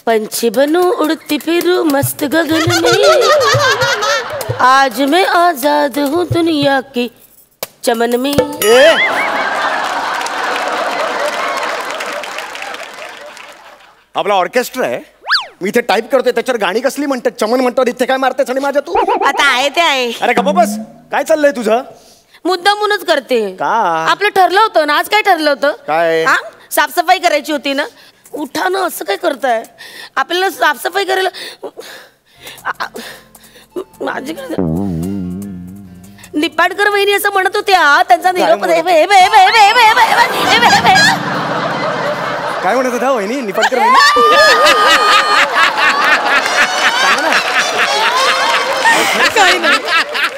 पंछी बनूं उड़ती फिरूं मस्त गगन में, आज मैं आजाद हूँ दुनिया की चमन में। आपला ऑर्केस्ट्रा आहे, मी इथे टाईप करतोय, त्याच्यावर गाणी कसली म्हणतात, चमन म्हणतात, इथे काय मारतेस आणि माझ्या तू? आता आहे ते आहे. अरे गप्प बस, काय चाललंय तुझं? मुद्दामूनच करते का? आपलं ठरलं होतं ना, आज काय ठरलं होतं? काय? साफसफाई करायची होती ना. उठा ना, असं काय करताय? आपल्याला साफसफाई करायला माझ्याकडे निपाटकर वहिनी असं म्हणत होत्या, त्यांचा निरोप. काय म्हणत होता वहिनी? निपाटकर वहिनी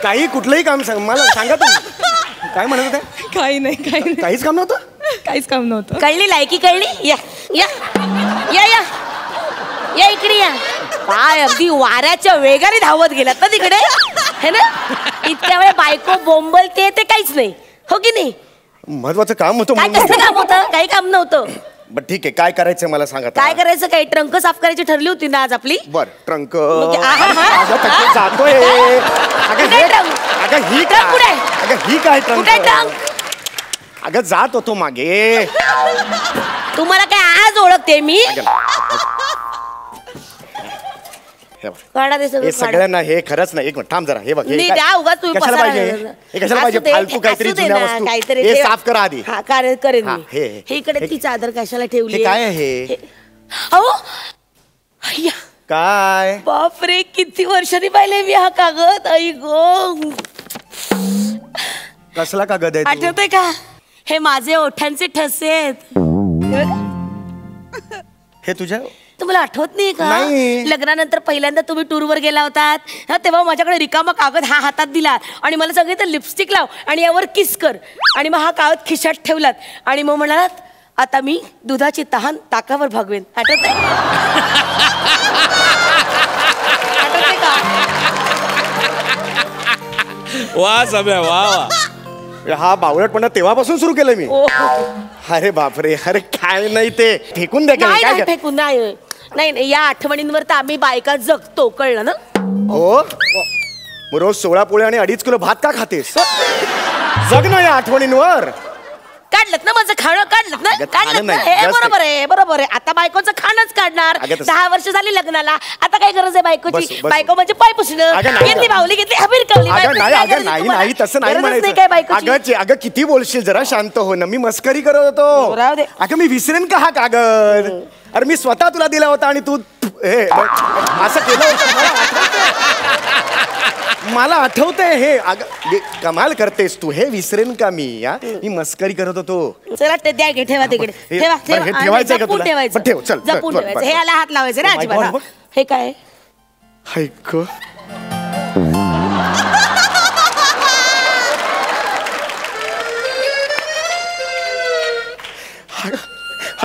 काही कुठलंही काम सांग मला, सांगा तुम्ही काय म्हणत होते? काही नाही, काहीच काम नव्हतं. काहीच काम नव्हतं. कळली लायकी कळली. या या या या या इकडे या. काय अगदी वाऱ्याच्या वेगाने धावत गेलात ना तिकडे, है ना? इतक्या वेळ बायको बोंबलते ते काहीच नाही, हो की नाही? महत्वाचं काम होतं. काय कसलं काम होतं? काही काम नव्हतं. बरं ठीक आहे, काय करायचं मला सांगा. काय करायचं? काही ट्रंक साफ करायची ठरली होती ना आज आपली. बर ट्रंक जातोय. ही काय ट्रंक? अगं जात होतो मागे. तुम्हाला काय आज ओळखते मी? हे सगळ्यांना हे खरंच नाही. एक मिनिट थांब जरा, हे बघ कशाला पाहिजे फालतू काहीतरी जुन्या वस्तू, हे साफ करा आधी. करेन मी. हे इकडे ती चादर कशाला ठेवली? काय आहे? काय? बापरे, किती वर्षांनी पाहिले मी हा कागद. आई गो, कसला कागद आहे? आठवतंय का? हे माझे ओठांचे ठसे आहेत. हे तुझ्या? तुम्हाला आठवत नाही का? लग्नानंतर पहिल्यांदा तुम्ही टूरवर गेला होतात, तेव्हा माझ्याकडे रिकामा कागद हा हातात दिला आणि मला सांगितलं लिपस्टिक लाव आणि यावर किस कर, आणि मग हा कागद खिशात ठेवलात आणि मग म्हणालात आता मी दुधाची तहान ताकावर भागवेन. आठवतंय? आठवतंय का? वा सम्या, वा वा. हा बावळटपणा तेव्हापासून सुरू केलं मी. अरे बापरे, अरे काय नाही ते फेकून द्या. काय फेकून? नाही, या आठवणींवर तर आम्ही बायका जगतो, कळलं ना? हो, रोज 16 पोळे आणि 2.5 किलो भात का खातेस? जग ना या आठवणींवर. काढलत ना माझं खाणं, काढलत ना. हे बरोबर आहे, बरोबर आहे. आता बायकोचं खाणंच काढणार. 10 वर्ष झाली लग्नाला, आता काय गरज आहे बायकोची? बायको म्हणजे पाय पुसणं. घेतली बावली, घेतली हबीरकवली. नाही तसं नाही म्हणायचं. अगं किती बोलशील, जरा शांत हो ना. मी मस्करी करत होतो. अगं मी विसरेन का हा कागद? अरे मी स्वतः तुला दिला होता आणि तू हे असं केलं होतं. मला आठवतंय हे. अगं कमाल करतेस तू, हे विसरेन का मी? मी मस्करी करत होतो. चला ते द्या, ठेवा तिकडे. ठेवायचं का तुला? ठेव, चल जपून ठेवायचं. हे याला हात लावायचे ना अजिबात. हे काय? ऐक,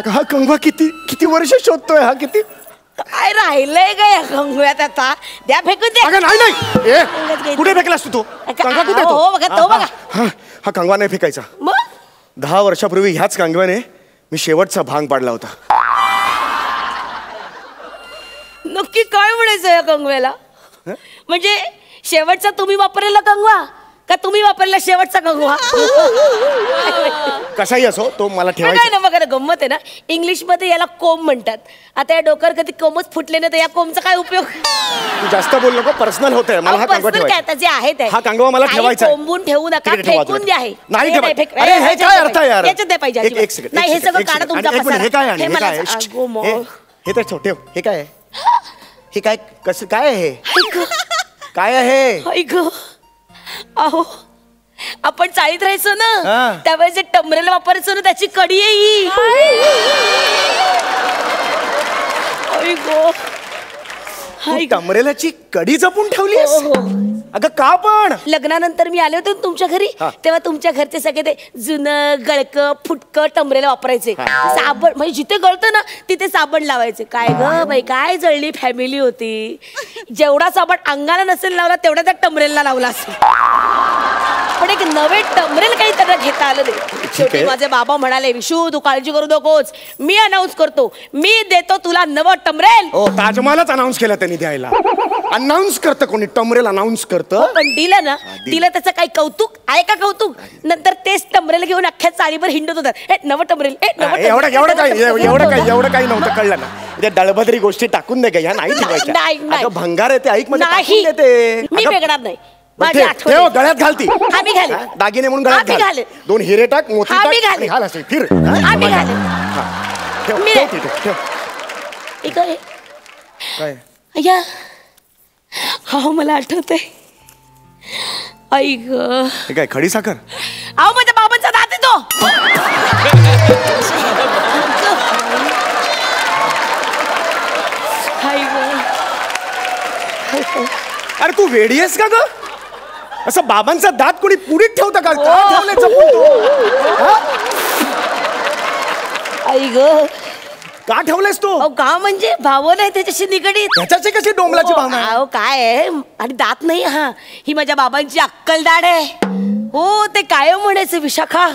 हा कंगवा किती वर्ष शोधतोय हा. किती काय राहिलंय का या कंगव्यात? आता द्या, फेकून द्या. नाही, कुठे फेकलास तू? कंगवा कुठे? तो बघा. हा कंगवा नाही फेकायचा. 10 वर्षापूर्वी ह्याच कंगव्याने मी शेवटचा भांग पाडला होता. नक्की काय म्हणायचं या कंगव्याला? म्हणजे शेवटचा तुम्ही वापरलेला कंगवा का तुम्ही वापरला शेवटचा कंगवा? कसाही असो, तो मला ठेवायचा. ना बघा, गंमत आहे ना. इंग्लिश मध्ये याला कोंब म्हणतात. आता या डोक्यावर कधी कोंबच फुटले ना, तर या कोंबचा काय उपयोग? तू जास्त बोल नको, पर्सनल होतंय. मला हा कंगवा ठेवायचा. जे आहे ते हा कंगवा मला ठेवायचा. कोंबून ठेवू नका, फेकून द्या. नाही हे काय अर्थ आहे यार? याच्यात द्या पाहिजे. एक सेकंड. नाही, हे सगळं काढा तुमचा पसारा. हे काय आहे? हे तर ठेव. हे काय आहे? हे काय? कसं काय आहे? काय आहे? अहो, आपण चाळीत राहायचो ना, त्यावेळेस जे टमरेल वापरायचो ना, त्याची कडी आहे. टमरेलाची कडी जपून ठेवलीस? अगं का पण? लग्नानंतर मी आले होते तुमच्या घरी, तेव्हा तुमच्या घरचे सगळे ते जुनं गळकं फुटकं टमरेल वापरायचे. साबण म्हणजे जिथे गळतं ना तिथे साबण लावायचे. काय ग बाई, काय जळली फॅमिली होती. जेवढा साबण अंगाला नसेल लावला तेवढा त्या टमरेलला लावला असेल. पण पण एक नवे टमरेल काही त्यांना घेता आलं नाही. शेवटी माझे बाबा म्हणाले, विशू तू काळजी करू नकोस, मी अनाऊन्स करतो, मी देतो तुला नवं टमरेल. ताजमहालच अनाऊन्स केला त्यांनी द्यायला. अनाऊन्स करतं कोणी? टमरेल अनाऊन्स करतं. पण दिलं ना, दिलं त्याचं काही कौतुक आहे का? कौतुक. नंतर तेच टमरेल घेऊन अख्ख्या चाळीवर हिंडत होतात, हे नवं टमरेल. एवढं काही नव्हतं. कळलं ना? त्या दळभद्री गोष्टी टाकून दे ह्या नाही ठेवायच्या. भंगार आहे ते, ऐक म्हणजे देते. मी वेगळाच नाही. ठेव गळ्यात घालती. आम्ही घाले दागिने म्हणून गळ्यात घाल. 2 हिरे टाक, मोती टाक, घाल असे फिर. आम्ही घाले. काय अय्या, हा मला आठवतंय. आई ग, हे काय खडी साखर? अहो माझ्या बाबांचा दात आहे तो. आई ग, अरे तू वेडी आहेस का ग? असं बाबांचा दात कोणी पुढीत ठेवतं का? ठेवलंय जपून तू? आई ग, का ठेवलंयस तू? का म्हणजे भावना आहे त्याच्याशी निगडीत. त्याच्याशी कशी डोंबलाची भावना? अहो काय आहे, आणि दात नाही हा, ही माझ्या बाबांची अक्कलदाढ आहे. हो, ते कायम म्हणायचं, विशाखा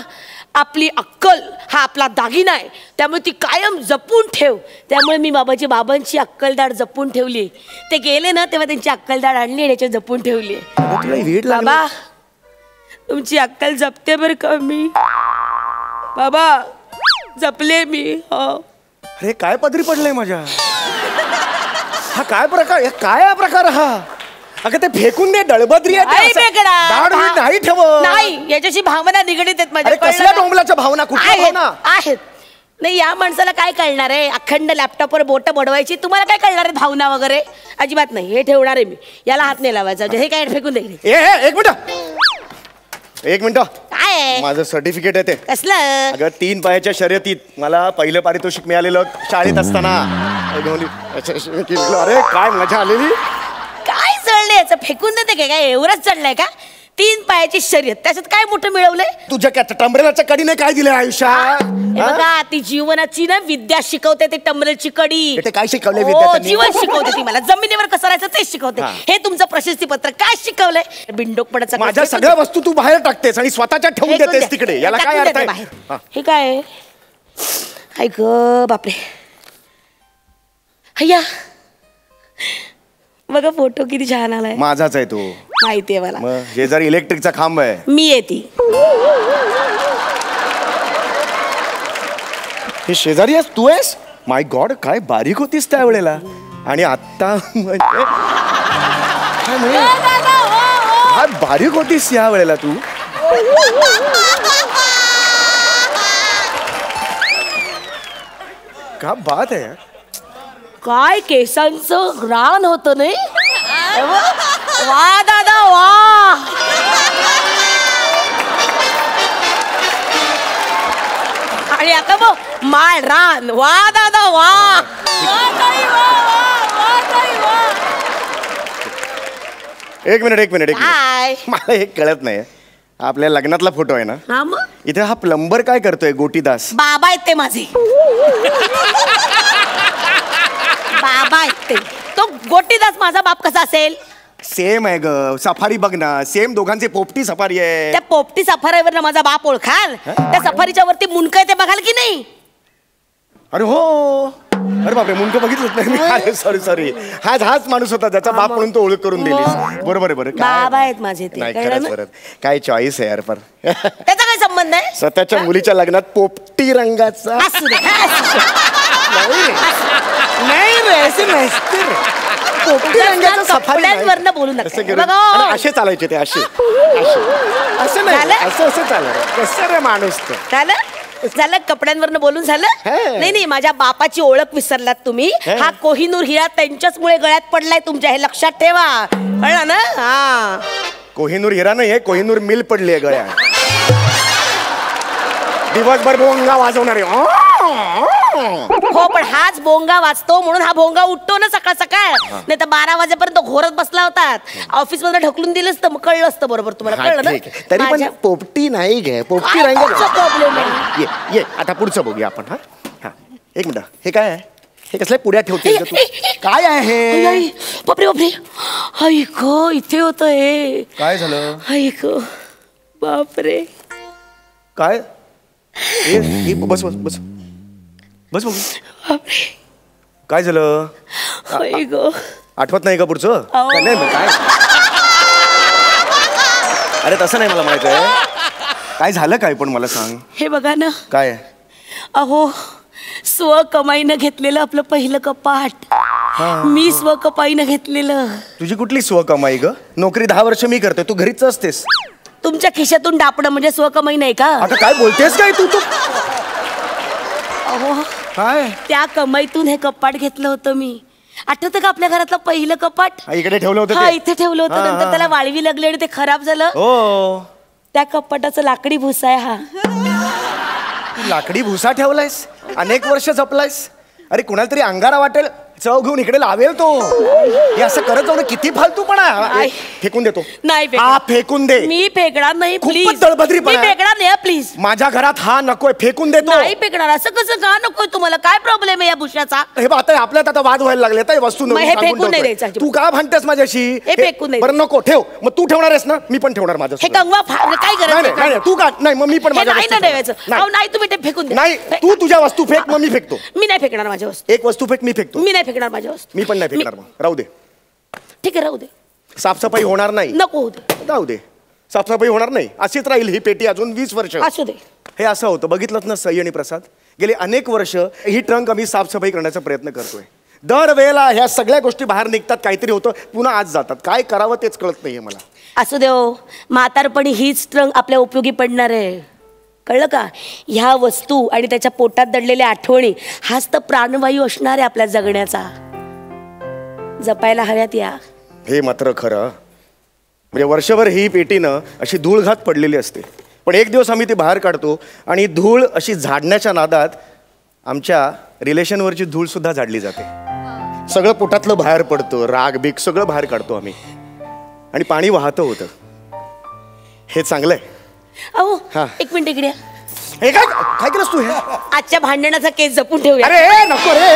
आपली अक्कल हा आपला दागिना आहे, त्यामुळे ती कायम जपून ठेव. त्यामुळे मी बाबांची अक्कलदाढ जपून ठेवली. ते गेले ना तेव्हा त्यांची अक्कलदाढ आणली आणि याच्या जपून ठेवली. बाबा तुमची अक्कल जपते बरं का मी. बाबा जपले मी. अरे काय पदरी पडलंय माझ्या? हा काय प्रकार? काय प्रकार हा? अगं ते फेकून दे, दळभद्री नाही ठेव. नाही, याच्याशी भावना निगडीत आहेत माझ्या. कसल्या डोंबलाच्या भावना? कुठल्या आहेत? नाही, या माणसाला काय कळणार आहे? अखंड लॅपटॉपवर बोट बडवायची, तुम्हाला काय कळणार आहे भावना वगैरे? अजिबात नाही. हे ठेवणार आहे मी, याला हात नाही लावायचा. हे काय फेकून दे. एक मिनिट. काय माझं सर्टिफिकेट आहे ते. कसलं? अगं 3 पायाच्या शर्यतीत मला पहिलं पारितोषिक मिळालेलं शाळेत असताना. अरे काय मजा आलेली. काय चढलंय याचं? फेकून देते काय? एवढंच चढलंय का? 3 पायाची शर्यत, त्याच्यात काय मोठं मिळवलंय? तुझ्या टमरेलाच्या कडीने काय दिलंय आयुष्यात? बघा, ती जीवनाची ना विद्या शिकवते, ते टमरेलची कडी. ते काय शिकवलंय विद्या? जीवन शिकवते ती मला. जमिनीवर कसं राहायचं ते शिकवते. हे तुमचं प्रशस्ती पत्र काय शिकवलंय? बिंडोकपणाचं. माझ्या सगळ्या वस्तू तू बाहेर टाकतेस आणि स्वतःच्या ठेवून देतेस तिकडे. याला काय अर्थ आहे? हे काय? ऐक बापरे. हय्या बघा, फोटो किती छान आलाय. माझाच आहे तो. माहितीये मला. हे जर इलेक्ट्रिकचा खांब आहे. मी येते. हे शेजारी आहेस तू? आहेस? माय गॉड, काय बारीक होतीस त्यावेळेला. आणि आता काय बारीक होतीस या वेळेला तू. का बात आहे. काय केसांचं रान होतं नाही. वा दादा वा. आणि आता मग माळ रान. वा दादा वा. एक मिनिट. काय? मला हे कळत नाही. आपल्या लग्नातला फोटो आहे ना? हा मग. इथे हा प्लंबर काय करतोय? गोटीदास बाबा आहेत ते माझे. बाबा आहेत ते. तो गोटीदास माझा बाप कसा असेल? सेम आहे ग. सफारी बघ ना, सेम दोघांचे पोपटी सफारी आहे. त्या पोपटी सफारीवर ना माझा बाप ओळखाल? त्या सफारीच्या वरती मुंडक आहे ते बघाल की नाही? अरे हो. अरे बापरे, मुंडक बघितलंच नाही मी. अरे सॉरी. हाच माणूस होता ज्याचा बाप म्हणून तो ओळख करून दिली. बरोबर आहे. बरं बाबा आहेत माझे ते. काय चॉईस आहे यार. पण त्याचा काय संबंध आहे? स्वतःच्या मुलीच्या लग्नात पोपटी रंगाचा. नाही रे, असे नसते. पोपटी रंगाचा सफारी बोलू नका. असे चालायचे ते. असे असं नाही. असं चालायचं. कसं रे माणूस तो. झालं कपड्यांवरनं बोलून झालं. नाही, माझ्या बापाची ओळख विसरलात तुम्ही. हा कोहिनूर हिरा त्यांच्याच मुळे गळ्यात पडलाय तुमच्या. हे लक्षात ठेवा. कळलं ना? हा, कोहिनूर हिरा नाही, हे कोहिनूर मिल पडली आहे गळ्यात. दिवसभर भोंगा वाजवणारे. हो, पण हाच भोंगा वाजतो म्हणून हा भोंगा उठतो ना सकाळ सकाळ. नाही तर 12 वाजेपर्यंत घोरत बसला होतात. ऑफिस मध्ये ढकलून दिलं असतं, मग कळलं असतं बरोबर तुम्हाला. कळलं ना? तरी पण पोपटी नाही घे. पोपटी रंगाचा प्रॉब्लेम आहे. ये आता पुढचं बघूया आपण. हा एक मिनिट. हे काय आहे? हे कसल्या पुड्या ठेवते काय आहे? बापरे बापरे. ऐक, इथे होतं हे. काय झालं? ऐक, बापरे. काय बस बस बस बस बस. काय झालं? आठवत नाही का पुढचं? नाही काय. अरे तसं नाही, मला माहित आहे. काय झालं काय पण मला सांग. हे बघा ना. काय? अहो स्वकमाईनं घेतलेलं आपलं पहिलं कपाट. मी स्वकमाईनं घेतलेलं. तुझी कुठली स्वकमाई ग? नोकरी 10 वर्ष मी करतोय, तू घरीच असतेस. तुमच्या खिशातून डापणं म्हणजे स्वकमाई नाही का? आता काय बोलतेस काय तू? अहो काय? त्या कमाईतून हे कपाट घेतलं होतं मी. आठवतं का आपल्या घरातलं पहिलं कपाट? इकडे ठेवलं होतं. हा इथे ठेवलं होतं. नंतर त्याला वाळवी लागली आणि ते खराब झालं. हो. त्या कपाटाचं लाकडी भुसा आहे हा. लाकडी भुसा ठेवलायस, अनेक वर्ष जपलायस. अरे कुणाला तरी अंगारा वाटेल, चव घेऊन इकडे लावेल तो. हे असं करत जाऊ ना, किती फालतूपणा. फेकून देतो. नाही फेकून दे. मी फेकणार नाही प्लीज. खूपच दळबद्रीपणा. मी फेकणार नाही प्लीज. माझ्या घरात हा नकोय, फेकून देतो. नाही फेकणार. असं कसं का नकोय तुम्हाला? काय प्रॉब्लेम आहे या भुशाचा? हे आता आपल्यात आता वाद व्हायला लागले. आता वस्तू फेकून नाही द्यायचं. तू का भांडतेस माझ्याशी? हे फेकून नाही. बरं नको ठेव. मग तू ठेवणार आहेस ना, मी पण ठेवणार माझं. हे कंगवा काय करायचं? नाही तू का नाही, मग मी पण माझ्या नाही ठेवायचं. नाही तुम्ही ते फेकून द्या. नाही तू तुझ्या वस्तू फेक, मग मी फेकतो. मी नाही फेकणार माझ्या वस्तू. एक वस्तू फेक, मी फेकतो. मी नाही फेकणार माझ्या वस्तू. मी पण नाही फेकणार. मग राहू दे. ठीक आहे राहू दे. साफसफाई होणार नाही. नको होऊ दे. राहू दे. साफसफाई होणार नाही, अशीच राहील ही पेटी अजून 20 वर्ष. असू दे. हे असं होतं, बघितलं ना सई आणि प्रसाद. गेले अनेक वर्ष ही ट्रंक आम्ही साफसफाई करण्याचा प्रयत्न करतोय. दरवेळेला ह्या सगळ्या गोष्टी बाहेर निघतात, काहीतरी होतं, पुन्हा आज जातात. काय करावं तेच कळत नाहीये मला. असू दे हो. म्हातारपणी हीच ट्रंक आपल्या उपयोगी पडणार आहे. कळलं का? ह्या वस्तू आणि त्याच्या पोटात दडलेल्या आठवणी हाच तर प्राणवायू असणार आहे आपल्या जगण्याचा. जपायला हव्यात या. हे मात्र खरं. म्हणजे वर्षभर ही पेटीनं अशी धूळघात पडलेली असते, पण एक दिवस आम्ही ती बाहेर काढतो आणि धूळ अशी झाडण्याच्या नादात आमच्या रिलेशनवरची धूळ सुद्धा झाडली जाते. सगळं पोटातलं बाहेर पडतं, राग बीक सगळं बाहेर काढतो आम्ही आणि पाणी वाहतं होतं. हे चांगलंय. अहो एक मिनिट इकडे. हे काय केलंस तू? हे आजच्या भांडणाचा केस जपून ठेवूया. अरे नको रे.